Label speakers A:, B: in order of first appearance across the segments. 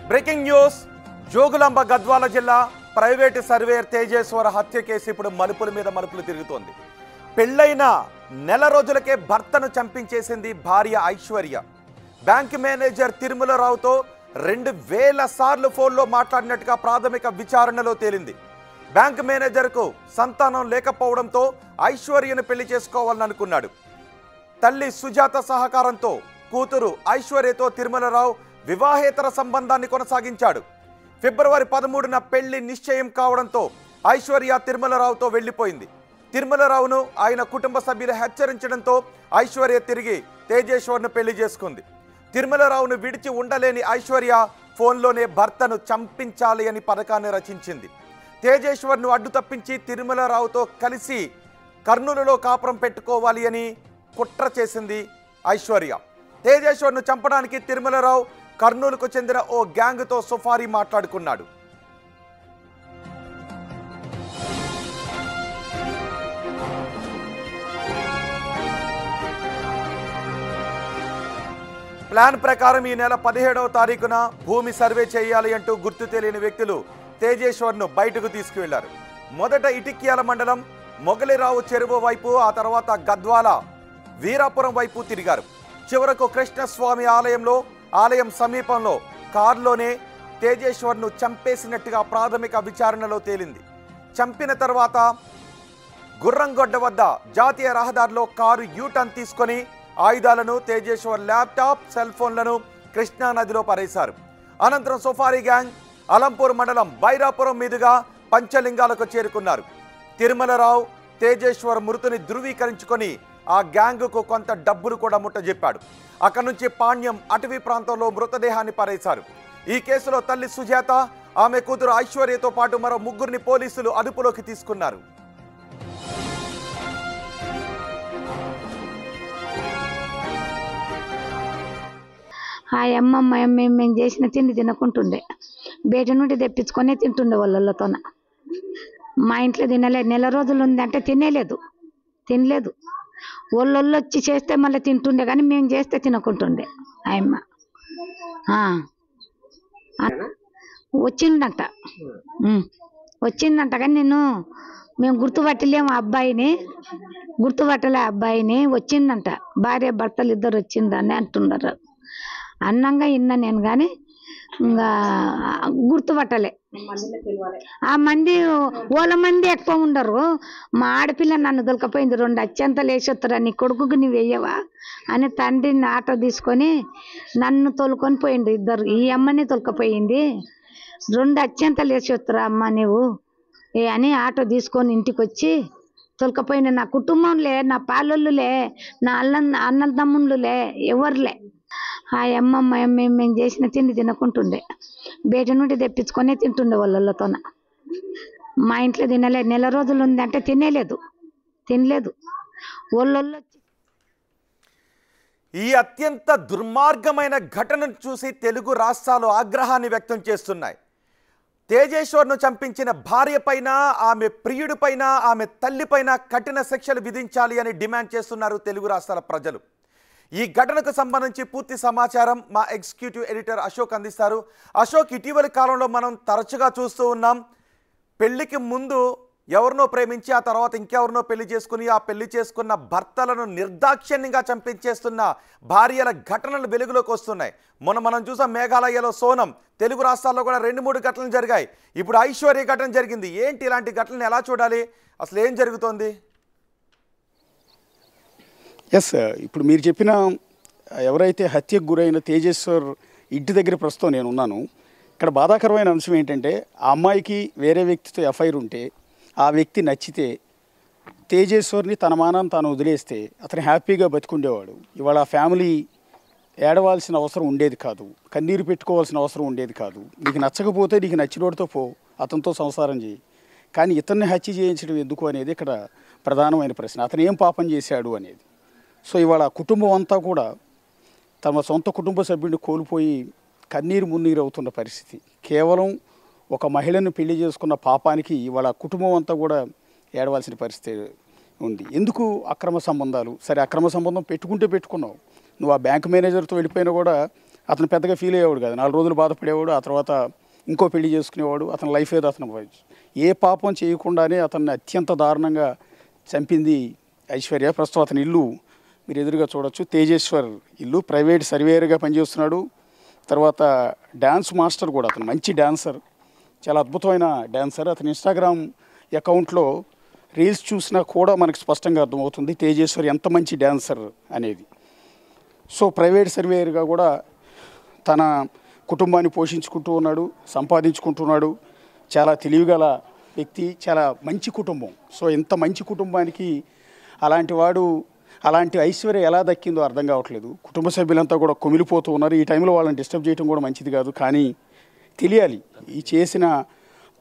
A: Breaking news Jogulamba Gadwal జిల్లా private surveyor Tejeswara హత్య case ఇప్పుడు మలుపుల మీద మలుపులు తిరుగుతోంది. పెళ్లైన నెల రోజులకే భర్తను చంపించేసింది భార్య ఐశ్వర్య. బ్యాంక్ మేనేజర్ తిరుమలరావుతో 2000 సార్లు ఫోన్లో మాట్లాడినట్టుగా ప్రాథమిక విచారణలో తేలింది. బ్యాంక్ మేనేజర్కు సంతానం లేకపోవడంతో ఐశ్వర్యను పెళ్లి చేసుకోవాలని అనుకున్నాడు. తల్లి సుజాత సహకారంతో కూతురు ఐశ్వర్యతో తిరుమలరావు వివాహేతర సంబంధాన్ని కొనసాగించాడు. ఫిబ్రవరి 13న పెళ్లి నిశ్చయం కావడంతో ఐశ్వర్య తిరుమలరావుతో వెళ్లిపోయింది. తిరుమలరావును ఆయన కుటుంబ సభ్యులు హెచ్చరించడంతో ఐశ్వర్య తిరిగి తేజేశ్వర్ను పెళ్లి చేసుకుంది. తిరుమలరావును విడిచి ఉండలేని ఐశ్వర్య ఫోన్లోనే భర్తను చంపించాలి అని పథకాన్ని రచించింది. తేజేశ్వర్ను అడ్డు తప్పించి తిరుమలరావుతో కలిసి కర్నూలులో కాపురం పెట్టుకోవాలి అని కుట్ర చేసింది ఐశ్వర్య. తేజేశ్వర్ను చంపడానికి తిరుమలరావు కర్నూలుకు చెందిన ఓ గ్యాంగ్తో సుఫారీ మాట్లాడుకున్నాడు. ప్లాన్ ప్రకారం ఈ నెల 17వ తారీఖున భూమి సర్వే చేయాలి అంటూ గుర్తు తెలియని వ్యక్తులు తేజేశ్వర్ను బయటకు తీసుకువెళ్లారు. మొదట ఇటిక్యాల మండలం మొగలిరావు చెరువు వైపు, ఆ తర్వాత గద్వాల వీరాపురం వైపు తిరిగారు. చివరకు కృష్ణస్వామి ఆలయం సమీపంలో కారులోనే తేజేశ్వర్ను చంపేసినట్టుగా ప్రాథమిక విచారణలో తేలింది. చంపిన తర్వాత గుర్రంగొడ్డ వద్ద జాతీయ రహదారిలో కారు యూటర్న్ తీసుకొని ఆయుధాలను, తేజేశ్వర్ ల్యాప్టాప్, సెల్ ఫోన్లను కృష్ణానదిలో పరేశారు. అనంతరం సఫారీ గ్యాంగ్ అలంపూర్ మండలం బైరాపురం మీదుగా పంచలింగాలకు చేరుకున్నారు. తిరుమలరావు తేజేశ్వర్ మృతిని ధృవీకరించుకొని ఆ గ్యాంగుకు కొంత డబ్బులు కూడా ముట్టజెప్పాడు. అక్కడి నుంచి పాణ్యం అటవీ ప్రాంతంలో మృతదేహాన్ని పరేశారు. ఈ కేసులో తల్లి సుజాత, ఆమె కూతురు ఐశ్వర్యతో పాటు మరో 3 పోలీసులు అదుపులోకి తీసుకున్నారు.
B: ఆ అమ్మమ్మ మేము చేసిన తిండి తినకుంటుండే, బయట నుండి తెప్పించుకొని తింటుండే వాళ్ళతోన. మా ఇంట్లో నెల రోజులు ఉంది అంటే తినలేదు. వాళ్ళు వచ్చి చేస్తే మళ్ళీ తింటుండే, కానీ మేము చేస్తే తినకుంటుండే. ఆయమ్మ వచ్చిందంట కానీ మేము గుర్తుపట్టలేము అబ్బాయిని వచ్చిందంట. భార్య భర్తలు ఇద్దరు వచ్చిందని అంటున్నారు. అన్నంగా ఇన్నా నేను, కానీ ఇంకా గుర్తుపట్టలే. ఆ మంది ఓల మంది ఎక్కువ ఉండరు. మా ఆడపిల్ల నన్ను దొరకపోయింది. 2 అత్యంతలు వేసొత్తురా, నీ కొడుకుకి నువ్వు వేయవా అని తండ్రిని ఆటో తీసుకొని నన్ను తోలుకొని పోయిండు. ఇద్దరు ఈ అమ్మని తొలకపోయింది. 2 అత్యంతలు వేసొత్తురా అమ్మ నువ్వు అని ఆటో తీసుకొని ఇంటికి వచ్చి తొలకపోయింది. నా కుటుంబంలే, నా పాలొల్లులే, నా అన్నదమ్ముళ్ళులే, ఎవరులే. ఆ అమ్మమ్మ మేము చేసిన తిండి తినకుంటుండే, బయట నుండి తెప్పించుకొని తింటుండే వాళ్ళతోన. మా ఇంట్లో నెల రోజులు ఉంది అంటే తినలేదు. వాళ్ళు
A: ఈ అత్యంత దుర్మార్గమైన ఘటనను చూసి తెలుగు రాష్ట్రాలు ఆగ్రహాన్ని వ్యక్తం చేస్తున్నాయి. తేజేశ్వర్ను చంపించిన భార్య పైన, ఆమె ప్రియుడిపైన, ఆమె తల్లిపైన కఠిన శిక్షలు విధించాలి అని డిమాండ్ చేస్తున్నారు తెలుగు రాష్ట్రాల ప్రజలు. ఈ ఘటనకు సంబంధించి పూర్తి సమాచారం మా ఎగ్జిక్యూటివ్ ఎడిటర్ అశోక్ అందిస్తారు. అశోక్, ఇటీవలి కాలంలో మనం తరచుగా చూస్తూ ఉన్నాం, పెళ్లికి ముందు ఎవరినో ప్రేమించి ఆ తర్వాత ఇంకెవరినో పెళ్లి చేసుకుని, ఆ పెళ్లి చేసుకున్న భర్తలను నిర్దాక్షిణ్యంగా చంపించేస్తున్న భార్యల ఘటనలు వెలుగులోకి వస్తున్నాయి. మనం చూసాం మేఘాలయలో సోనం, తెలుగు రాష్ట్రాల్లో కూడా 2-3 ఘటనలు జరిగాయి. ఇప్పుడు ఐశ్వర్య ఘటన జరిగింది. ఏంటి ఇలాంటి ఘటనలు ఎలా చూడాలి, అసలు ఏం జరుగుతోంది?
C: ఎస్, ఇప్పుడు మీరు చెప్పిన ఎవరైతే హత్యకు గురైన తేజేశ్వర్ ఇంటి దగ్గర ప్రస్తుతం నేను ఉన్నాను. ఇక్కడ బాధాకరమైన అంశం ఏంటంటే, ఆ అమ్మాయికి వేరే వ్యక్తితో ఎఫ్ఐఆర్ ఉంటే, ఆ వ్యక్తి నచ్చితే తేజేశ్వర్ని తన మానాన్ని తాను వదిలేస్తే అతను హ్యాపీగా బతికుండేవాడు. ఇవాళ ఆ ఫ్యామిలీ ఏడవాల్సిన అవసరం ఉండేది కాదు, కన్నీరు పెట్టుకోవాల్సిన అవసరం ఉండేది కాదు. నీకు నచ్చకపోతే నీకు నచ్చినోడితో పో, అతనితో సంసారం చేయి. కానీ ఇతన్ని హత్య చేయించడం ఎందుకు అనేది ఇక్కడ ప్రధానమైన ప్రశ్న. అతను ఏం పాపం చేశాడు అనేది. సో ఇవాళ కుటుంబం అంతా కూడా తమ సొంత కుటుంబ సభ్యుడిని కోల్పోయి కన్నీరు మున్నీరు అవుతున్న పరిస్థితి. కేవలం ఒక మహిళను పెళ్లి చేసుకున్న పాపానికి ఇవాళ కుటుంబం అంతా కూడా ఏడవలసిన పరిస్థితి ఉంది. ఎందుకు అక్రమ సంబంధాలు? సరే, అక్రమ సంబంధం పెట్టుకుంటే పెట్టుకున్నావు. నువ్వు ఆ బ్యాంక్ మేనేజర్తో వెళ్ళిపోయినా కూడా అతను పెద్దగా ఫీల్ అయ్యేవాడు కాదు. 4 రోజులు బాధపడేవాడు, ఆ తర్వాత ఇంకో పెళ్లి చేసుకునేవాడు. అతని లైఫ్ ఏదో అతను ఏ పాపం చేయకుండానే అతన్ని అత్యంత దారుణంగా చంపింది ఐశ్వర్య. ప్రస్తుతం అతని ఇల్లు మీరు ఎదురుగా చూడొచ్చు. తేజేశ్వర్ ఇల్లు. ప్రైవేట్ సర్వేయర్గా పనిచేస్తున్నాడు. తర్వాత డ్యాన్స్ మాస్టర్ కూడా. అతను మంచి డ్యాన్సర్, చాలా అద్భుతమైన డ్యాన్సర్. అతని ఇన్స్టాగ్రామ్ అకౌంట్లో రీల్స్ చూసినా కూడా మనకు స్పష్టంగా అర్థమవుతుంది తేజేశ్వర్ ఎంత మంచి డ్యాన్సర్ అనేది. సో ప్రైవేట్ సర్వేయర్గా కూడా తన కుటుంబాన్ని పోషించుకుంటూ ఉన్నాడు, సంపాదించుకుంటున్నాడు. చాలా తెలివిగల వ్యక్తి, చాలా మంచి కుటుంబం. సో ఇంత మంచి కుటుంబానికి అలాంటి వాడు, అలాంటి ఐశ్వర్య ఎలా దక్కిందో అర్థం కావట్లేదు. కుటుంబ సభ్యులంతా కూడా కుమిలిపోతూ ఉన్నారు. ఈ టైంలో వాళ్ళని డిస్టర్బ్ చేయడం కూడా మంచిది కాదు, కానీ తెలియాలి ఈ చేసిన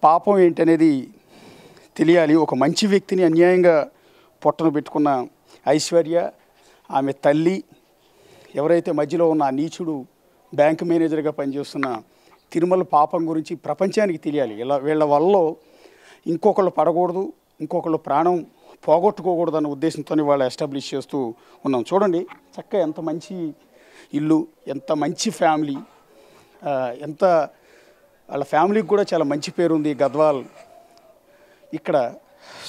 C: పాపం ఏంటనేది తెలియాలి. ఒక మంచి వ్యక్తిని అన్యాయంగా పొట్టను పెట్టుకున్న ఐశ్వర్య, ఆమె తల్లి, ఎవరైతే మధ్యలో ఉన్న ఆ నీచుడు బ్యాంక్ మేనేజర్గా పనిచేస్తున్న తిరుమల పాపం గురించి ప్రపంచానికి తెలియాలి. ఇలా వీళ్ళ వల్ల ఇంకొకళ్ళు పడకూడదు, ఇంకొకళ్ళు ప్రాణం పోగొట్టుకోకూడదు అన్న ఉద్దేశంతో వాళ్ళు ఎస్టాబ్లిష్ చేస్తూ ఉన్నాం. చూడండి చక్కగా ఎంత మంచి ఇల్లు, ఎంత మంచి ఫ్యామిలీ, ఎంత వాళ్ళ ఫ్యామిలీకి కూడా చాలా మంచి పేరుంది గద్వాల్ ఇక్కడ.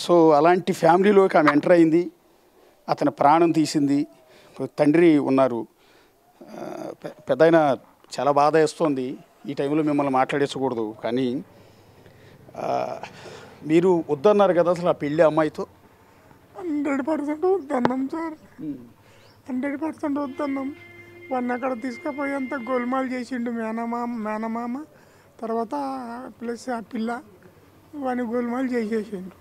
C: సో అలాంటి ఫ్యామిలీలోకి ఆమె ఎంటర్ అయింది, అతని ప్రాణం తీసింది. తండ్రి ఉన్నారు, పెద్దయిన చాలా బాధ వేస్తోంది. ఈ టైంలో మిమ్మల్ని మాట్లాడేసకూడదు, కానీ మీరు వద్దన్నారు కదా అసలు ఆ పెళ్ళి అమ్మాయితో?
D: 100% వద్దన్నాం సార్, 100% వద్దన్నాం. వాడిని అక్కడ తీసుకుపోయేంత గోల్మాల్ చేసిండు మేనమామ. తర్వాత ప్లస్ ఆ పిల్ల వాడిని గోల్మాల్ చేసేసిండు.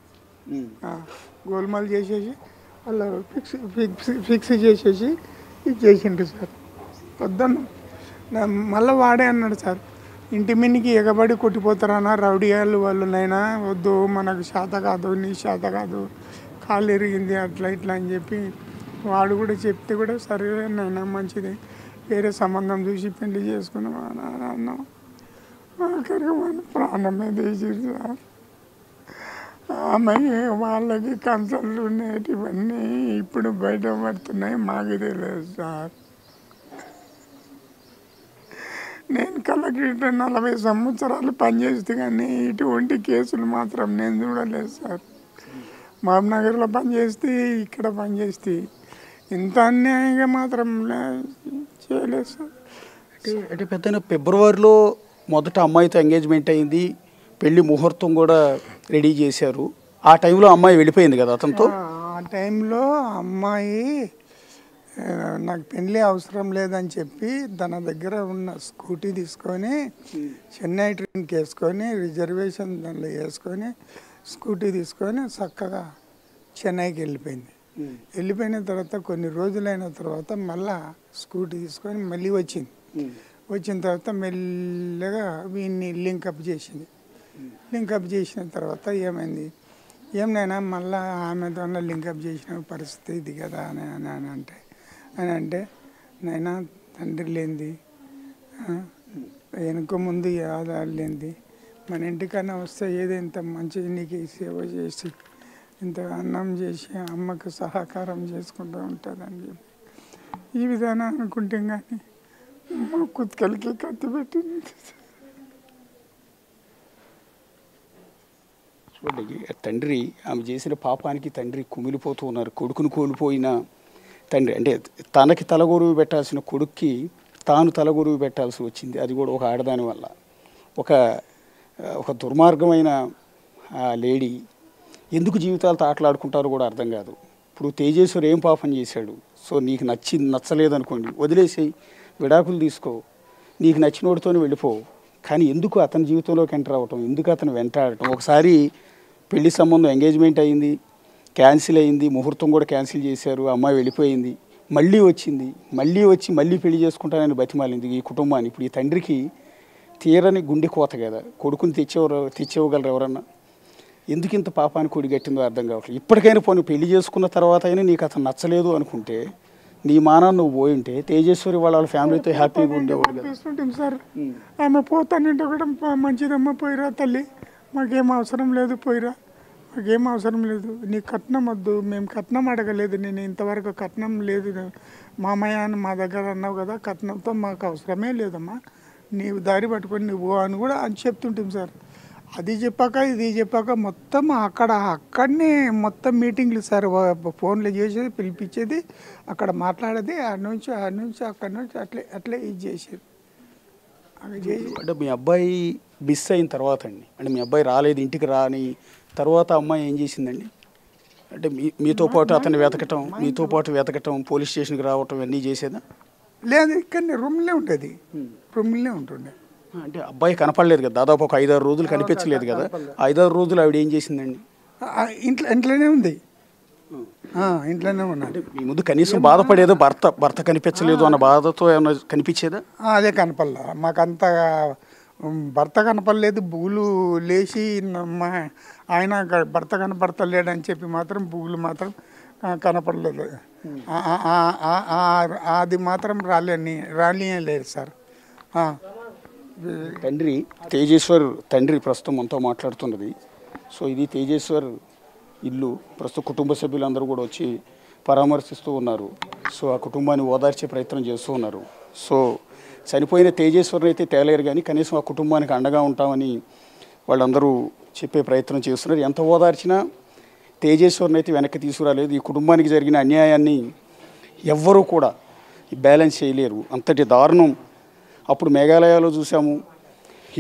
D: గోల్మాల్ చేసేసి వాళ్ళు ఫిక్స్ చేసేసి ఇది చేసిండు సార్. వద్దన్నాం. మళ్ళీ వాడే అన్నాడు సార్, ఇంటి మీదకి ఎగబడి కొట్టిపోతారన్నా రౌడీయాలు వాళ్ళనైనా, వద్దు మనకు శాత కాదు, నీ శాత కాదు, కాళ్ళు ఎరిగింది అట్లా ఇట్లా అని చెప్పి వాడు కూడా చెప్తే కూడా సరే నైనా మంచిది, వేరే సంబంధం చూసి పెళ్లి చేసుకున్నాం అని అన్నాం. ఆఖరికి మన ప్రాణమే తీసిరు సార్. ఆమె వాళ్ళకి కన్సల్ట్ ఉండేటివన్నీ ఇప్పుడు బయట పడుతున్నాయి, మాకు తెలియదు సార్. నేను కలెక్టరేట్ 40 సంవత్సరాలు పనిచేస్తే కానీ ఇటువంటి కేసులు మాత్రం నేను చూడలేదు సార్. మహబూబ్నగర్లో పనిచేస్తే, ఇక్కడ పనిచేస్తే ఇంత అన్యాయంగా మాత్రం చేయలేదు సార్.
C: అంటే పెద్ద ఫిబ్రవరిలో మొదట అమ్మాయితో ఎంగేజ్మెంట్ అయింది, పెళ్లి ముహూర్తం కూడా రెడీ చేశారు. ఆ టైంలో అమ్మాయి వెళ్ళిపోయింది కదా అతనితో?
D: ఆ టైంలో అమ్మాయి నాకు పెళ్ళి అవసరం లేదని చెప్పి తన దగ్గర ఉన్న స్కూటీ తీసుకొని చెన్నై ట్రైన్కి వేసుకొని రిజర్వేషన్ దానిలో వేసుకొని స్కూటీ తీసుకొని చక్కగా చెన్నైకి వెళ్ళిపోయింది. వెళ్ళిపోయిన తర్వాత కొన్ని రోజులైన తర్వాత మళ్ళా స్కూటీ తీసుకొని మళ్ళీ వచ్చింది. వచ్చిన తర్వాత మెల్లగా వీడిని లింకప్ చేసింది. లింకప్ చేసిన తర్వాత ఏమైంది, ఏమైనా మళ్ళీ ఆమెతో లింకప్ చేసిన పరిస్థితి ఇది కదా అని అంటే నైనా తండ్రి లేనిది, వెనుక ముందు ఆధారం లేనిది, మన ఇంటికన్నా వస్తే ఏదో ఇంత మంచి నీకు సేవ చేసి ఇంత అన్నం చేసి అమ్మకు సహకారం చేసుకుంటూ ఉంటుందని చెప్పి ఈ విధానం అనుకుంటే కానీ మా కుత్కలకి కత్తి పెట్టింది.
C: చూడండి తండ్రి, ఆమె చేసిన పాపానికి తండ్రి కుమిలిపోతూ ఉన్నారు. కొడుకును కోల్పోయిన తండ్రి, అంటే తనకి తలగొరువు పెట్టాల్సిన కొడుక్కి తాను తలగొరువు పెట్టాల్సి వచ్చింది. అది కూడా ఒక ఆడదాని వల్ల. ఒక దుర్మార్గమైన లేడీ ఎందుకు జీవితాలతో ఆటలాడుకుంటారో కూడా అర్థం కాదు. ఇప్పుడు తేజేశ్వర్ ఏం పాపం చేశాడు? సో నీకు నచ్చలేదనుకోండి, వదిలేసేయి, విడాకులు తీసుకో, నీకు నచ్చినోడితోనే వెళ్ళిపో. కానీ ఎందుకు అతని జీవితంలోకి ఎంటర్ అవ్వటం, ఎందుకు అతను వెంటాడటం? ఒకసారి పెళ్లి సంబంధం ఎంగేజ్మెంట్ అయింది, క్యాన్సిల్ అయింది, ముహూర్తం కూడా క్యాన్సిల్ చేశారు, అమ్మాయి వెళ్ళిపోయింది, మళ్ళీ వచ్చింది, మళ్ళీ పెళ్లి చేసుకుంటానని బతిమాలింది ఈ కుటుంబాన్ని. ఇప్పుడు ఈ తండ్రికి తీరని గుండె కోత కదా. కొడుకుని తెచ్చేవగలరు ఎవరన్నా? ఎందుకు ఇంత పాపానికి కొడిగట్టిందో అర్థం కావట్లేదు. ఇప్పటికైనా పోనీ పెళ్లి చేసుకున్న తర్వాత అయినా నీకు అతను నచ్చలేదు అనుకుంటే, నీ మానాన్ని నువ్వు పోయింటే తేజేశ్వరి వాళ్ళ ఫ్యామిలీతో హ్యాపీగా ఉండేవాడు కదా
D: సార్. ఆమె పోతానంటే కూడా మంచిదమ్మ, పోయిరా తల్లి, మాకేం అవసరం లేదు, పోయిరా, మాకేం అవసరం లేదు, నీ కట్నం వద్దు, మేము కట్నం అడగలేదు, నేను ఇంతవరకు కట్నం లేదు, మామయ్య అని మా దగ్గర అన్నావు కదా, కట్నంతో మాకు అవసరమే లేదమ్మా, నీవు దారి పట్టుకొని నువ్వు అని కూడా అని చెప్తుంటాం సార్. అది చెప్పాక ఇది చెప్పాక మొత్తం అక్కడనే మొత్తం మీటింగ్లు సార్, ఫోన్లు చేసేది, పిలిపించేది, అక్కడ మాట్లాడేది, అక్కడి నుంచి అట్లే ఇది చేసేది.
C: అంటే మీ అబ్బాయి మిస్ అయిన తర్వాత అండి, అంటే మీ అబ్బాయి రాలేదు ఇంటికి రాని తర్వాత అమ్మాయి ఏం చేసిందండి? అంటే మీతో పాటు అతన్ని వెతకటం, పోలీస్ స్టేషన్కి రావటం అన్నీ చేసేదా?
D: లేదు, ఇక్కడనే రూమ్లే ఉంటుంది, రూమ్లే ఉంటుండే.
C: అంటే అబ్బాయి కనపడలేదు కదా, దాదాపు ఒక 5-6 రోజులు కనిపించలేదు కదా, 5-6 రోజులు ఆవిడ ఏం చేసిందండి?
D: ఇంట్లోనే ఉంది, ఇంట్లోనే ఉన్నాడు.
C: అంటే మీ ముందు కనీసం బాధపడేదో, భర్త కనిపించలేదు అన్న బాధతో ఏమైనా కనిపించేదా?
D: అదే కనపడలా మాకంత, భర్త కనపడలేదు, బూలు లేచి ఆయన భర్త కనపడతలేడని చెప్పి మాత్రం బూలు మాత్రం కనపడలేదు, అది మాత్రం రాలేదు సార్.
C: తండ్రి తేజేశ్వర్ తండ్రి ప్రస్తుతం మనతో మాట్లాడుతున్నది. సో ఇది తేజేశ్వర్ ఇల్లు. ప్రస్తుతం కుటుంబ సభ్యులందరూ కూడా వచ్చి పరామర్శిస్తూ ఉన్నారు. సో ఆ కుటుంబాన్ని ఓదార్చే ప్రయత్నం చేస్తూ ఉన్నారు. సో చనిపోయిన తేజేశ్వరుని అయితే తేలేరు, కానీ కనీసం ఆ కుటుంబానికి అండగా ఉంటామని వాళ్ళందరూ చెప్పే ప్రయత్నం చేస్తున్నారు. ఎంత ఓదార్చినా తేజేశ్వరుని అయితే వెనక్కి తీసుకురాలేదు. ఈ కుటుంబానికి జరిగిన అన్యాయాన్ని ఎవ్వరూ కూడా బ్యాలెన్స్ చేయలేరు, అంతటి దారుణం అప్పుడు మేఘాలయలో చూసాము,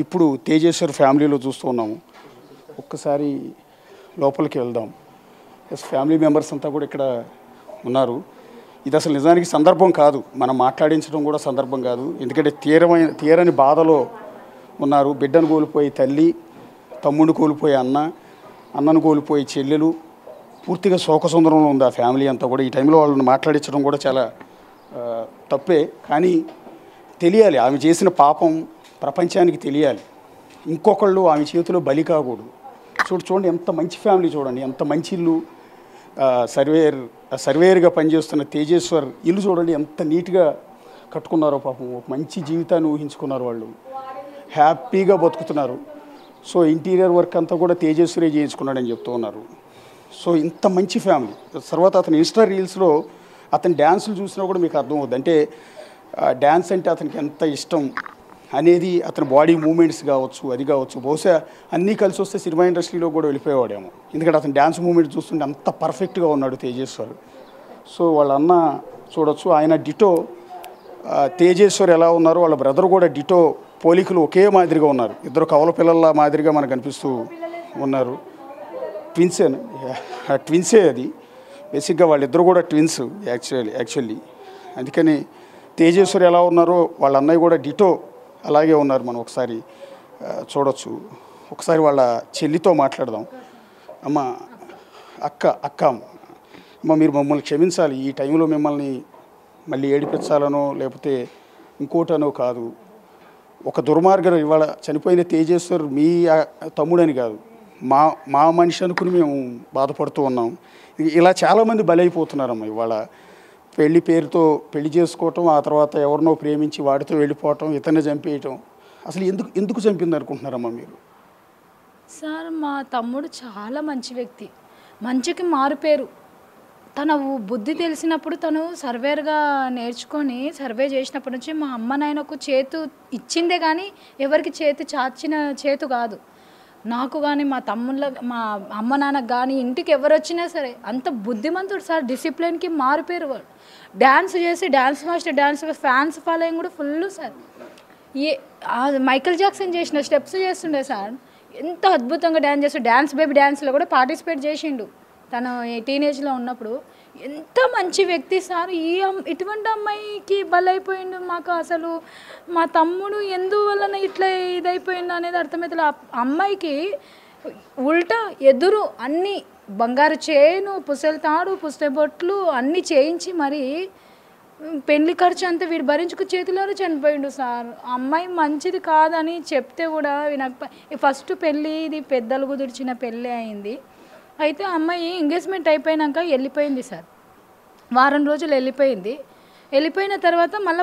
C: ఇప్పుడు తేజేశ్వర్ ఫ్యామిలీలో చూస్తూ ఉన్నాము. ఒక్కసారి లోపలికి వెళ్దాం. ఫ్యామిలీ మెంబర్స్ అంతా కూడా ఇక్కడ ఉన్నారు. ఇది అసలు నిజానికి సందర్భం కాదు, మనం మాట్లాడించడం కూడా సందర్భం కాదు. ఎందుకంటే తీరని బాధలో ఉన్నారు. బిడ్డను కోల్పోయి తల్లి, తమ్ముడిని కోల్పోయి అన్నను కోల్పోయి చెల్లెలు, పూర్తిగా శోకసుందరంలో ఉంది ఆ ఫ్యామిలీ అంతా కూడా. ఈ టైంలో వాళ్ళని మాట్లాడించడం కూడా చాలా తప్పే, కానీ తెలియాలి ఆమె చేసిన పాపం ప్రపంచానికి తెలియాలి. ఇంకొకళ్ళు ఆమె చేతిలో బలి కాకూడదు. చూడండి ఎంత మంచి ఫ్యామిలీ, చూడండి ఎంత మంచి ఇల్లు. సర్వేయర్గా పనిచేస్తున్న తేజేశ్వర్ ఇల్లు చూడండి ఎంత నీట్గా కట్టుకున్నారో. పాపం ఒక మంచి జీవితాన్ని ఊహించుకున్నారు, వాళ్ళు హ్యాపీగా బతుకుతున్నారు. సో ఇంటీరియర్ వర్క్ అంతా కూడా తేజేశ్వరే చేయించుకున్నాడని చెప్తూ ఉన్నారు. సో ఇంత మంచి ఫ్యామిలీ. తర్వాత అతని ఇన్స్టా రీల్స్లో అతని డ్యాన్సులు చూసినా కూడా మీకు అర్థమవుతుంది. అంటే డ్యాన్స్ అంటే అతనికి ఎంత ఇష్టం అనేది, అతని బాడీ మూమెంట్స్ కావచ్చు, అది కావచ్చు. బహుశా అన్నీ కలిసి వస్తే సినిమా ఇండస్ట్రీలో కూడా వెళ్ళిపోయేవాడేమో, ఎందుకంటే అతని డ్యాన్స్ మూమెంట్ చూస్తుంటే అంత పర్ఫెక్ట్గా ఉన్నాడు తేజేశ్వర్. సో వాళ్ళ అన్న చూడొచ్చు, ఆయన డిటో తేజేశ్వర్ ఎలా ఉన్నారో వాళ్ళ బ్రదర్ కూడా డిటో, పోలికలు ఒకే మాదిరిగా ఉన్నారు. ఇద్దరు కవల పిల్లల మాదిరిగా మనకు కనిపిస్తూ ఉన్నారు. ట్విన్సే అది బేసిక్గా, వాళ్ళిద్దరు కూడా ట్విన్స్ యాక్చువల్లీ. అందుకని తేజేశ్వర్ ఎలా ఉన్నారో వాళ్ళ అన్నయ్య కూడా డిటో అలాగే ఉన్నారు. మనం ఒకసారి చూడొచ్చు. ఒకసారి వాళ్ళ చెల్లితో మాట్లాడదాం. అక్క మీరు మమ్మల్ని క్షమించాలి, ఈ టైంలో మిమ్మల్ని మళ్ళీ ఏడిపించాలనో లేకపోతే ఇంకోటనో కాదు. ఒక దుర్మార్గం ఇవాళ చనిపోయిన తేజేశ్వర్ మీ తమ్ముడని కాదు, మా మనిషి అనుకుని మేము బాధపడుతూ ఉన్నాం. ఇలా చాలామంది బలైపోతున్నారమ్మా. ఇవాళ పెళ్లి పేరుతో పెళ్లి చేసుకోవటం, ఆ తర్వాత ఎవరినో ప్రేమించి వాడితో వెళ్ళిపోవటం, ఇతన్ని చంపేయటం. అసలు ఎందుకు చంపింది అనుకుంటున్నారమ్మా మీరు?
E: సార్ మా తమ్ముడు చాలా మంచి వ్యక్తి, మంచికి మారుపేరు. తన బుద్ధి తెలిసినప్పుడు తను సర్వేర్గా నేర్చుకొని సర్వే చేసినప్పటి నుంచి మా అమ్మ నాయనకు చేతు ఇచ్చిందే కానీ ఎవరికి చేతి చాచిన చేతు కాదు. నాకు కానీ మా తమ్ముళ్ళ మా అమ్మ నాన్నకు కానీ ఇంటికి ఎవరు వచ్చినా సరే అంత బుద్ధిమంతుడు సార్. డిసిప్లిన్కి మారిపోయారు వాడు. డ్యాన్స్ చేసి dance master, dance fans following కూడా ఫుల్ సార్. మైకేల్ జాక్సన్ చేసిన స్టెప్స్ చేస్తుండే సార్. ఎంత అద్భుతంగా డ్యాన్స్ చేస్తాడు. డ్యాన్స్ బేబీ డ్యాన్స్లో కూడా పార్టిసిపేట్ చేసిండు తను టీనేజ్లో ఉన్నప్పుడు. ఎంత మంచి వ్యక్తి సార్. ఇటువంటి అమ్మాయికి బలైపోయిండు. మాకు అసలు మా తమ్ముడు ఎందువలన ఇట్లా ఇదైపోయిండు అనేది అర్థమవుతుంది. అమ్మాయికి ఉల్టా ఎదురు అన్నీ బంగారు చేను, పుసలు తాడు, పుస్తె బొట్లు అన్నీ చేయించి మరి పెళ్లి ఖర్చు అంతా వీడు భరించుకు చేతిలోనే చనిపోయిండు సార్. అమ్మాయి మంచిది కాదని చెప్తే కూడా వినక ఫస్ట్ పెళ్ళి ఇది పెద్దలు కుదిర్చిన పెళ్ళి అయింది. అయితే అమ్మాయి ఎంగేజ్మెంట్ అయిపోయినాక వెళ్ళిపోయింది సార్. వారం రోజులు వెళ్ళిపోయిన తర్వాత మళ్ళీ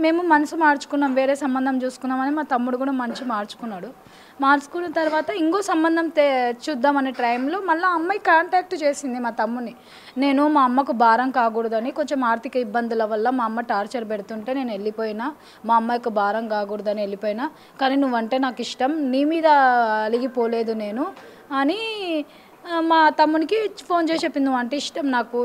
E: మేము మనసు మార్చుకున్నాం, వేరే సంబంధం చూసుకున్నామని మా తమ్ముడు కూడా మనసు మార్చుకున్నాడు. మార్చుకున్న తర్వాత ఇంకో సంబంధం చూద్దామనే టైంలో మళ్ళీ అమ్మాయి కాంటాక్ట్ చేసింది మా తమ్ముని. నేను మా అమ్మకు భారం కాకూడదని కొంచెం ఆర్థిక ఇబ్బందుల వల్ల మా అమ్మ టార్చర్ పెడుతుంటే నేను వెళ్ళిపోయినా, మా అమ్మాయికి భారం కాకూడదని వెళ్ళిపోయినా, కానీ నువ్వంటే నాకు ఇష్టం, నీ మీద అలిగిపోలేదు నేను అని మా తమ్మునికి ఫోన్ చేసి చెప్పింది. నువ్వు అంటే ఇష్టం నాకు,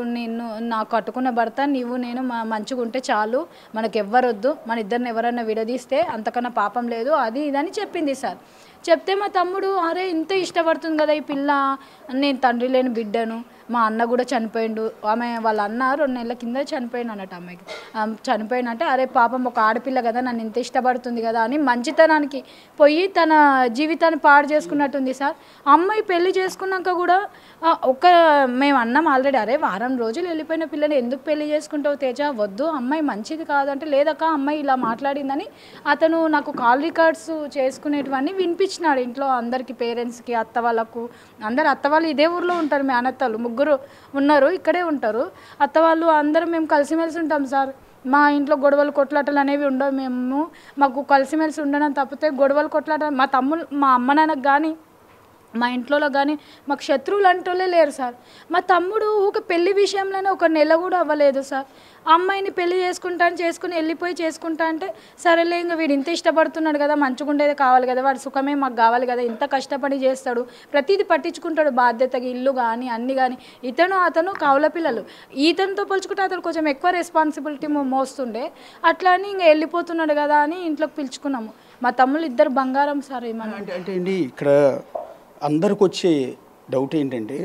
E: నాకు కట్టుకున్న భర్త నీవు నేను మంచిగా ఉంటే చాలు, మనకు ఎవ్వరొద్దు, మన ఇద్దరిని ఎవరైనా విడదీస్తే అంతకన్నా పాపం లేదు, అది ఇదని చెప్పింది సార్. చెప్తే మా తమ్ముడు అరే ఇంత ఇష్టపడుతుంది కదా ఈ పిల్ల, నేను తండ్రి లేని బిడ్డను, మా అన్న కూడా చనిపోయిండు, ఆమె వాళ్ళ అన్న 2 నెలల కింద చనిపోయిండు అన్నట్టు అమ్మాయికి. చనిపోయినంటే అరే పాపం ఒక ఆడపిల్ల కదా నన్ను ఇంత ఇష్టపడుతుంది కదా అని మంచితనానికి పోయి తన జీవితాన్ని పాడు చేసుకున్నట్టుంది సార్. అమ్మాయి పెళ్లి చేసుకున్నాక కూడా మేము అన్నాం ఆల్రెడీ, అరే వారం రోజులు వెళ్ళిపోయిన పిల్లని ఎందుకు పెళ్లి చేసుకుంటావు తేజ, వద్దు అమ్మాయి మంచిది కాదంటే, లేదక్క అమ్మాయి ఇలా మాట్లాడిందని అతను నాకు కాల్ రికార్డ్స్ చేసుకునేటివన్నీ వినిపించినాడు ఇంట్లో అందరికి, పేరెంట్స్కి, అత్త వాళ్ళకు. అందరు అత్త వాళ్ళు ఇదే ఊర్లో ఉంటారు, మీ అన్నత్తలు 3 ఉన్నారు, ఇక్కడే ఉంటారు అత్త వాళ్ళు. అందరం మేము కలిసిమెలిసి ఉంటాం సార్. మా ఇంట్లో గొడవలు కొట్లాటలు అనేవి ఉండవు. మాకు కలిసిమెలిసి ఉండడం తప్పితే గొడవలు కొట్లాట మా అమ్మ నాన్నకు కానీ మా ఇంట్లో కానీ మాకు శత్రువులు అంటూలే లేరు సార్. మా తమ్ముడు ఒక పెళ్లి విషయంలోనే 1 నెల కూడా అవ్వలేదు సార్. అమ్మాయిని పెళ్లి చేసుకుని వెళ్ళిపోయి చేసుకుంటా అంటే, సరేలే ఇంకా వీడు ఇంత ఇష్టపడుతున్నాడు కదా, మంచిగుండేది కావాలి కదా, వాడి సుఖమే మాకు కావాలి కదా, ఇంత కష్టపడి చేస్తాడు, ప్రతిదీ పట్టించుకుంటాడు బాధ్యతగా, ఇల్లు కానీ అన్ని కానీ. అతను కౌల పిల్లలు, ఇతనితో పోల్చుకుంటే అతను కొంచెం ఎక్కువ రెస్పాన్సిబిలిటీ మోస్తుండే, అట్లా అని ఇంకా వెళ్ళిపోతున్నాడు కదా అని ఇంట్లోకి పిలుచుకున్నాము. మా తమ్ముళ్ళు 2 బంగారం సార్. ఏమన్నా
C: అంటే అండి ఇక్కడ అందరికి వచ్చే డౌట్ ఏంటంటే,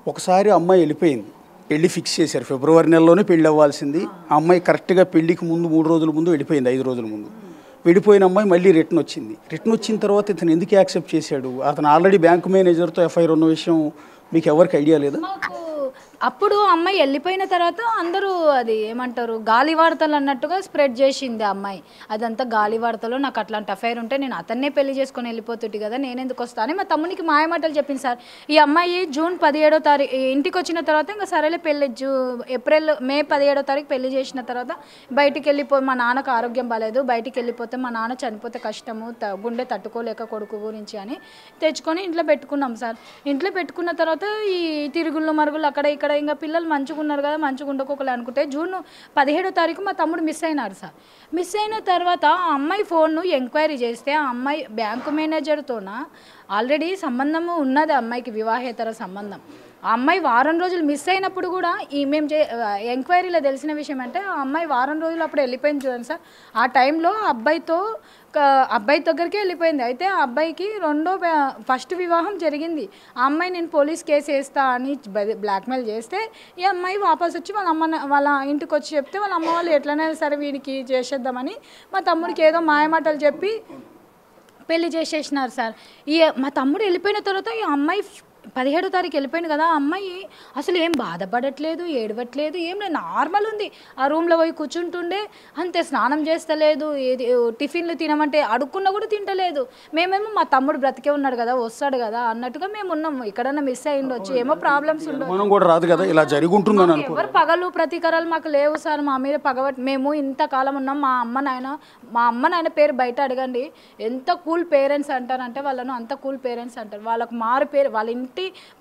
C: ఒకసారి అమ్మాయి వెళ్ళిపోయింది, పెళ్ళి ఫిక్స్ చేశారు, ఫిబ్రవరి నెలలోనే పెళ్ళి అవ్వాల్సింది. ఆ అమ్మాయి కరెక్ట్గా పెళ్ళికి ముందు 3 రోజుల ముందు వెళ్ళిపోయింది, 5 రోజుల ముందు వెళ్ళిపోయిన అమ్మాయి మళ్ళీ రిటర్న్ వచ్చింది. రిటర్న్ వచ్చిన తర్వాత ఇతను ఎందుకు యాక్సెప్ట్ చేశాడు? అతను ఆల్రెడీ బ్యాంక్ మేనేజర్తో ఎఫ్ఐఆర్ ఉన్న విషయం మీకు ఎవరికి ఐడియా లేదా?
E: అప్పుడు అమ్మాయి వెళ్ళిపోయిన తర్వాత అందరూ అది ఏమంటారు గాలి వార్తలు అన్నట్టుగా స్ప్రెడ్ చేసింది అమ్మాయి. అదంతా గాలి వార్తలు, నాకు అట్లాంటి అఫైర్ ఉంటే నేను అతన్నే పెళ్లి చేసుకొని వెళ్ళిపోతుంది కదా, నేను ఎందుకు వస్తాను మా తమ్మునికి మాయమాటలు చెప్పింది సార్. ఈ అమ్మాయి జూన్ 17వ తారీఖు ఇంటికి వచ్చిన తర్వాత ఇంకా సరేలే పెళ్ళి మే 17వ తారీఖు పెళ్లి చేసిన తర్వాత బయటికి వెళ్ళిపోయి, మా నాన్నకు ఆరోగ్యం బాగాలేదు, బయటికి వెళ్ళిపోతే మా నాన్న చనిపోతే కష్టము, గుండె తట్టుకోలేక కొడుకు గురించి అని తెచ్చుకొని ఇంట్లో పెట్టుకున్నాం సార్. ఇంట్లో పెట్టుకున్న తర్వాత ఈ తిరుగుళ్ళు మరుగులు అక్కడ ఇక్కడ ఇంకా పిల్లలు మంచిగా ఉన్నారు కదా, మంచిగా ఉండకోకలే అనుకుంటే జూన్ 17వ తారీఖు మా తమ్ముడు మిస్ అయినారు సార్. మిస్ అయిన తర్వాత ఆ అమ్మాయి ఫోన్ను ఎంక్వైరీ చేస్తే ఆ అమ్మాయి బ్యాంకు మేనేజర్తోన ఆల్రెడీ సంబంధము ఉన్నది, అమ్మాయికి వివాహేతర సంబంధం. ఆ అమ్మాయి వారం రోజులు మిస్ అయినప్పుడు కూడా మేము ఎంక్వైరీలో తెలిసిన విషయం అంటే, ఆ అమ్మాయి వారం రోజులు అప్పుడు వెళ్ళిపోయింది చూడండి సార్. ఆ టైంలో అబ్బాయి దగ్గరికి వెళ్ళిపోయింది. అయితే ఆ అబ్బాయికి ఫస్ట్ వివాహం జరిగింది. ఆ అమ్మాయి నేను పోలీస్ కేసు వేస్తా అని బ్లాక్మెయిల్ చేస్తే ఈ అమ్మాయి వాపస్ వచ్చి వాళ్ళ ఇంటికి వచ్చి చెప్తే వాళ్ళ అమ్మ వాళ్ళు ఎట్లనైనా సరే వీడికి చేసేద్దామని మా తమ్ముడికి ఏదో మాయమాటలు చెప్పి పెళ్లి చేసేసినారు సార్. మా తమ్ముడు వెళ్ళిపోయిన తర్వాత ఈ అమ్మాయి 17వ తారీఖు వెళ్ళిపోయింది కదా, ఆ అమ్మాయి అసలు ఏం బాధపడట్లేదు, ఏడవట్లేదు, ఏం లేదు, నార్మల్ ఉంది. ఆ రూమ్లో పోయి కూర్చుంటుండే అంతే, స్నానం చేస్తలేదు, టిఫిన్లు తినమంటే అడుక్కున్నా కూడా తింటలేదు. మేమేమో మా తమ్ముడు బ్రతికే ఉన్నాడు కదా, వస్తాడు కదా అన్నట్టుగా మేము ఉన్నాము. ఎక్కడన్నా మిస్ అయ్యిండొచ్చు, ఏమో ప్రాబ్లమ్స్ ఉండవు. ఎవరు పగలు ప్రతీకారాలు మాకు లేవు సార్, మా మీద పగబట్టి మేము ఇంతకాలం ఉన్నాం. మా అమ్మ నాయన పేరు బయట అడగండి, ఎంత కూల్ పేరెంట్స్ అంటారంటే వాళ్ళను, అంత కూల్ పేరెంట్స్ అంటారు. వాళ్ళకు మారు పేరు, వాళ్ళ ఇంటి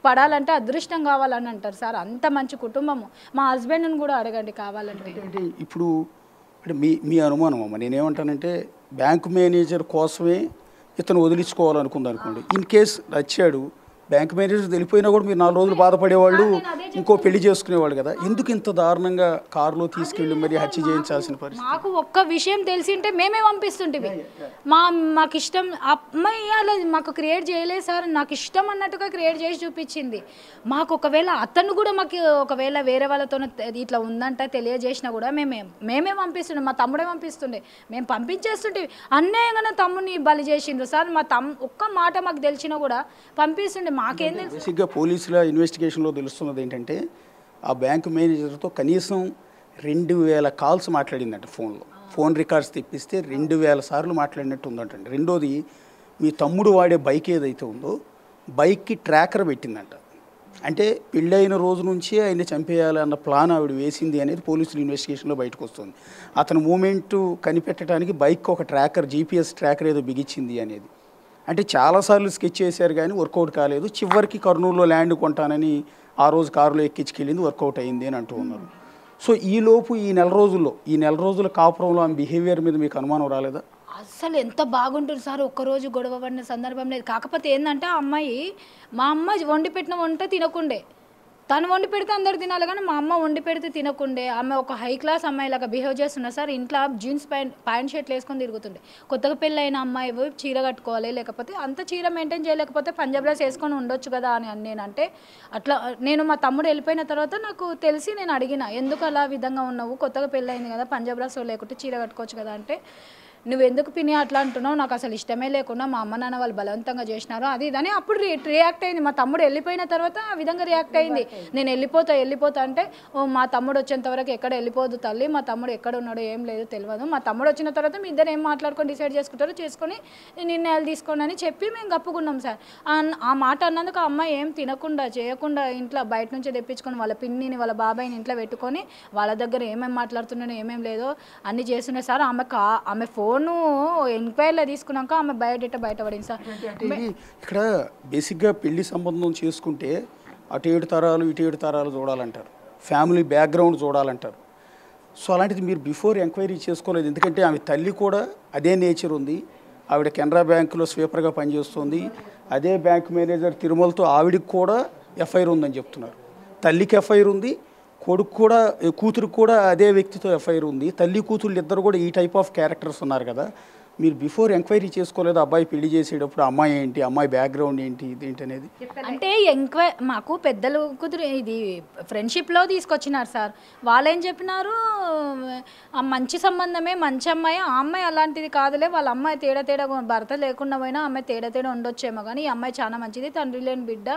E: పడాలంటే అదృష్టం కావాలని అంటారు సార్. అంత మంచి కుటుంబము. మా హస్బెండ్ని కూడా అడగండి కావాలంటే.
C: ఇప్పుడు అంటే మీ అనుమానం అమ్మ, నేనేమంటానంటే బ్యాంక్ మేనేజర్ కోసమే ఇతను వదిలించుకోవాలనుకుంది అనుకోండి, ఇన్ కేస్ వచ్చాడు బ్యాంక్ మేనేజర్ వెళ్ళిపోయినా కూడా మీరు 4 రోజులు బాధపడేవాళ్ళు, ఇంకో పెళ్లి చేసుకునేవాళ్ళు కదా, ఎందుకు ఇంత దారుణంగా కారులో తీసుకెళ్ళి మరి హత్య చేయించాల్సిన పరిస్థితి?
E: మాకు ఒక్క విషయం తెలిసింటే మేమే పంపిస్తుంటే మాకు ఇష్టం అమ్మాయి అలా మాకు క్రియేట్ చేయలేదు సార్, నాకు ఇష్టం అన్నట్టుగా క్రియేట్ చేసి చూపించింది. మాకు ఒకవేళ అతను కూడా మాకు ఒకవేళ వేరే వాళ్ళతో ఇట్లా ఉందంట తెలియజేసినా కూడా మేమే పంపిస్తుండే, మా తమ్ముడే పంపిస్తుండే, మేము పంపించేస్తుంటే అన్యాయంగా తమ్ముడిని బలి చేసిండ్రు సార్. ఒక్క మాట మాకు తెలిసినా కూడా పంపిస్తుండే. మాకేం తెలుసు?
C: బేసిక్గా పోలీసుల ఇన్వెస్టిగేషన్లో తెలుస్తున్నది ఏంటంటే, ఆ బ్యాంక్ మేనేజర్తో కనీసం 2000 కాల్స్ మాట్లాడిందంట ఫోన్లో. ఫోన్ రికార్డ్స్ తెప్పిస్తే 2000 సార్లు మాట్లాడినట్టు ఉందంటండి. రెండోది, మీ తమ్ముడు వాడే బైక్ ఏదైతే ఉందో బైక్కి ట్రాకర్ పెట్టిందంట. అంటే పెళ్ళైన రోజు నుంచి ఆయన చంపేయాలి అన్న ప్లాన్ ఆవిడ వేసింది అనేది పోలీసుల ఇన్వెస్టిగేషన్లో బయటకు వస్తుంది. అతను మూమెంట్ కనిపెట్టడానికి బైక్ ఒక ట్రాకర్, GPS ట్రాకర్ ఏదో బిగించింది అనేది. అంటే చాలాసార్లు స్కెచ్ చేశారు కానీ వర్కౌట్ కాలేదు. చివరికి కర్నూలులో ల్యాండ్ కొంటానని ఆ రోజు కారులో ఎక్కించుకెళ్ళింది, వర్కౌట్ అయింది అని అంటూ ఉన్నారు. సో ఈలోపు ఈ నెల రోజుల కాపురంలో ఆమె బిహేవియర్ మీద మీకు అనుమానం రాలేదా?
E: అస్సలు ఎంత బాగుంటుంది సార్, ఒక్కరోజు గొడవ పడిన సందర్భం లేదు. కాకపోతే ఏంటంటే ఆ అమ్మాయి, మా అమ్మ వండి పెట్టిన వంట తినకుండే, తను వండి పెడితే అందరు తినాలి కానీ మా అమ్మ వండి పెడితే తినకుండే. ఆమె ఒక హై క్లాస్ అమ్మాయి లాగా బిహేవ్ చేస్తున్నా సార్. ఇంట్లో జీన్స్ ప్యాంట్ షర్ట్లు వేసుకొని తిరుగుతుండే. కొత్తగా పెళ్ళైన అమ్మాయి చీర కట్టుకోవాలి, లేకపోతే అంత చీర మెయింటైన్ చేయలేకపోతే పంజాబ్ డ్రెస్ వేసుకొని ఉండొచ్చు కదా అని నేనంటే, అట్లా నేను మా తమ్ముడు వెళ్ళిపోయిన తర్వాత నాకు తెలిసి నేను అడిగిన, ఎందుకు అలా విధంగా ఉన్నావు, కొత్తగా పెళ్ళైంది కదా పంజాబ్ డ్రెస్ లేకుంటే చీర కట్టుకోవచ్చు కదా అంటే, నువ్వు ఎందుకు పిన్ని అట్లా అంటున్నావు, నాకు అసలు ఇష్టమే లేకుండా మా అమ్మ నాన్న వాళ్ళు బలవంతంగా చేసినారు అది ఇదని అప్పుడు రియాక్ట్ అయింది. మా తమ్ముడు వెళ్ళిపోయిన తర్వాత ఆ విధంగా రియాక్ట్ అయింది. నేను వెళ్ళిపోతా అంటే, ఓ మా తమ్ముడు వచ్చేంత వరకు ఎక్కడ వెళ్ళిపోదు తల్లి, మా తమ్ముడు ఎక్కడ ఉన్నాడో ఏం లేదు తెలియదు, మా తమ్ముడు వచ్చిన తర్వాత మీ ఇద్దరు ఏం మాట్లాడుకొని డిసైడ్ చేసుకుంటారో చేసుకొని నిర్ణయాలు తీసుకోండి అని చెప్పి మేము గప్పుకున్నాం సార్. ఆ మాట అన్నందుకు ఆ అమ్మాయి ఏం తినకుండా చేయకుండా ఇంట్లో బయట నుంచి తెప్పించుకొని వాళ్ళ పిన్నిని వాళ్ళ బాబాయిని ఇంట్లో పెట్టుకొని వాళ్ళ దగ్గర ఏమేమి మాట్లాడుతున్నానో ఏమేమి లేదో అన్నీ చేస్తున్నాయి సార్. ఆమె ఫోను ఎంక్వైరీలో తీసుకున్నాక ఆమె బయోడేటా బయటపడింది సార్.
C: ఇక్కడ బేసిక్గా పెళ్లి సంబంధం చేసుకుంటే అటు 7 తరాలు ఇటు 7 తరాలు చూడాలంటారు, ఫ్యామిలీ బ్యాక్గ్రౌండ్ చూడాలంటారు. సో అలాంటిది మీరు బిఫోర్ ఎంక్వైరీ చేసుకోలేదు, ఎందుకంటే ఆమె తల్లి కూడా అదే నేచర్ ఉంది. ఆవిడ కెనరా బ్యాంకులో స్వీపర్గా పనిచేస్తుంది, అదే బ్యాంక్ మేనేజర్ తిరుమలతో ఆవిడకి కూడా ఎఫ్ఐఆర్ ఉందని చెప్తున్నారు. తల్లికి ఎఫ్ఐఆర్ ఉంది, కొడుకు కూడా, కూతురికి కూడా అదే వ్యక్తితో ఎఫ్ఐఆర్ ఉంది. తల్లి కూతుళ్ళు ఇద్దరు కూడా ఈ టైప్ ఆఫ్ క్యారెక్టర్స్ ఉన్నారు కదా. మీరు బిఫోర్ ఎంక్వైరీ చేసుకోలేదు అబ్బాయి పెళ్లి చేసేటప్పుడు అమ్మాయి ఏంటి, అమ్మాయి బ్యాక్గ్రౌండ్ ఏంటి, ఇదేంటి అనేది?
E: అంటే మాకు పెద్దలు కుదిరి ఇది ఫ్రెండ్షిప్లో తీసుకొచ్చినారు సార్. వాళ్ళు ఏం చెప్పినారు, ఆ మంచి సంబంధమే, మంచి అమ్మాయి, ఆ అమ్మాయి అలాంటిది కాదులే, వాళ్ళ అమ్మాయి తేడా భర్త లేకుండా పోయినా అమ్మాయి తేడా ఉండొచ్చేమో కానీ ఈ అమ్మాయి చాలా మంచిది, తండ్రి లేని బిడ్డ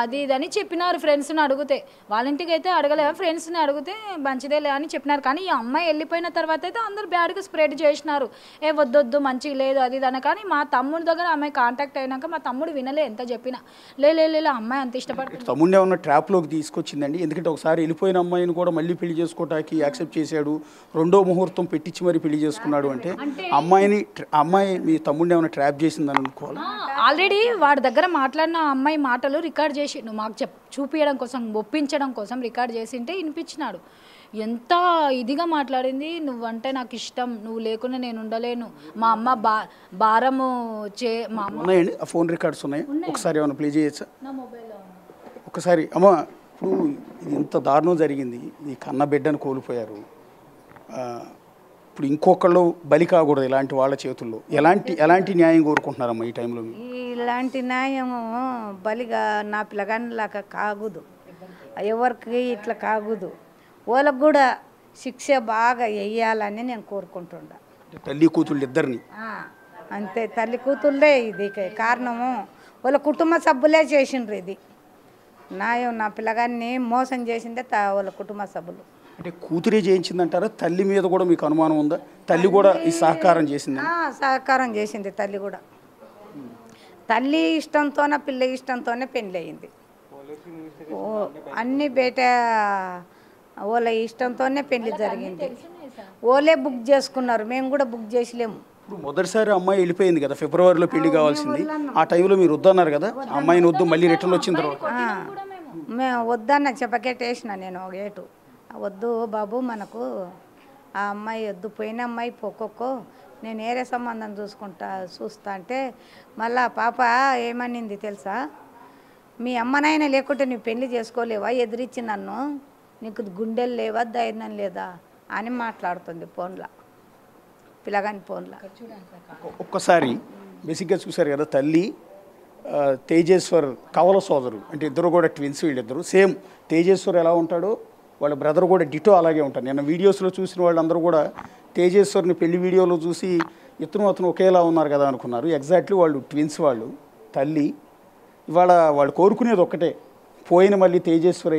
E: అది ఇదని చెప్పినారు. ఫ్రెండ్స్ని అడిగితే, వాళ్ళ ఇంటికి అయితే అడగలేదు, ఫ్రెండ్స్ని అడిగితే మంచిదేలే అని చెప్పినారు. కానీ ఈ అమ్మాయి వెళ్ళిపోయిన తర్వాత అయితే అందరు బ్యాడ్గా స్ప్రెడ్ చేసినారు, ఏ వద్దొద్దు మంచిగా లేదు అది ఇది అని. కానీ మా తమ్ముడి దగ్గర అమ్మాయి కాంటాక్ట్ అయినాక మా తమ్ముడు వినలే, ఎంత చెప్పినా లే అమ్మాయి అంత ఇష్టపడుతుంది.
C: తమ్ముడిని ఏమన్నా ట్రాప్లోకి తీసుకొచ్చిందండి? ఎందుకంటే ఒకసారి వెళ్ళిపోయిన అమ్మాయిని కూడా మళ్ళీ పెళ్లి చేసుకోవటానికి యాక్సెప్ట్ చేశాడు, రెండో ముహూర్తం పెట్టించి మరి పెళ్లి చేసుకున్నాడు అంటే అమ్మాయి మీ తమ్ముడిని ఏమైనా ట్రాప్ చేసిందని అనుకోవాలి.
E: ఆల్రెడీ వాడి దగ్గర మాట్లాడిన అమ్మాయి మాటలు రికార్డ్ చేసిండు, మాకు చూపించడం కోసం, ఒప్పించడం కోసం రికార్డ్ చేసింటే వినిపించినాడు. ఎంత ఇదిగా మాట్లాడింది, నువ్వంటే నాకు ఇష్టం, నువ్వు లేకుండా నేను ఉండలేను, మా అమ్మ భారము మా అమ్మ.
C: ఉన్నాయండి ఆ ఫోన్ రికార్డ్స్ ఉన్నాయి, ఒకసారి ఏమైనా ప్లే చేయొచ్చా?
E: నా మొబైల్లో
C: ఒకసారి. అమ్మ ఇప్పుడు ఇది ఇంత దారుణం జరిగింది, ఈ కన్న బిడ్డను కోల్పోయారు, ఇప్పుడు ఇంకొకళ్ళు బలి కాకూడదు ఇలాంటి వాళ్ళ చేతుల్లో, ఎలాంటి న్యాయం కోరుకుంటున్నారమ్మా ఈ టైంలో?
B: ఇలాంటి న్యాయము బలిగా నా పిల్లగానిలాగా కాకూడదు, ఎవరికి ఇట్లా కాకూడదు, వాళ్ళకు కూడా శిక్ష బాగా వేయాలని నేను కోరుకుంటుండా.
C: తల్లి కూతుళ్ళు ఇద్దరిని
B: అంతే, తల్లి కూతుళ్ళే ఇది కారణము, వాళ్ళ కుటుంబ సభ్యులే చేసిండ్రు ఇది న్యాయం. నా పిల్లగాన్ని మోసం చేసిందే వాళ్ళ కుటుంబ సభ్యులు.
C: అంటే కూతురే చేయించిందంటారా? తల్లి మీద కూడా మీకు అనుమానం ఉందా? తల్లి కూడా ఈ సహకారం చేసింది?
B: సహకారం చేసింది తల్లి కూడా. తల్లి ఇష్టంతోనే పిల్ల ఇష్టంతోనే పెళ్ళి అయింది, అన్ని బయట వాళ్ళ ఇష్టంతోనే పెళ్లి జరిగింది. ఓలే బుక్ చేసుకున్నారు, మేము కూడా బుక్ చేసలేము.
C: ఇప్పుడు మొదటిసారి అమ్మాయి వెళ్ళిపోయింది కదా, ఫిబ్రవరిలో పెళ్లి కావాల్సింది, ఆ టైంలో మీరు వద్దన్నారు కదా అమ్మాయిని, వద్దు మళ్ళీ రిటర్న్ వచ్చిన తర్వాత
B: మేము వద్దన్న చెప్పకేటేసిన నేను గేటు, వద్దు బాబు మనకు ఆ అమ్మాయి వద్దు, పోయిన అమ్మాయి పోకోకో, నేను ఏరే సంబంధం చూస్తా అంటే మళ్ళా పాప ఏమనింది తెలుసా, మీ అమ్మనైనా లేకుంటే నువ్వు పెళ్లి చేసుకోలేవా, ఎదిరించి నన్ను, నీకు గుండెలు లేవా, ధైర్యం లేదా అని మాట్లాడుతుంది ఫోన్లో, పిల్లగాని ఫోన్లో.
C: ఒక్కసారి బేసిక్గా చూశారు కదా, తల్లి తేజేశ్వర్ కవల సోదరు, అంటే ఇద్దరు కూడా ట్విన్స్, వీళ్ళిద్దరు సేమ్. తేజేశ్వర్ ఎలా ఉంటాడో వాళ్ళ బ్రదర్ కూడా డిటో అలాగే ఉంటారు. నేను వీడియోస్లో చూసిన వాళ్ళందరూ కూడా తేజేశ్వర్ని పెళ్లి వీడియోలో చూసి అతను ఒకేలా ఉన్నారు కదా అనుకున్నారు. ఎగ్జాక్ట్లీ వాళ్ళు ట్విన్స్. వాళ్ళు తల్లి ఇవాళ వాళ్ళు కోరుకునేది ఒక్కటే, పోయిన మళ్ళీ తేజేశ్వర్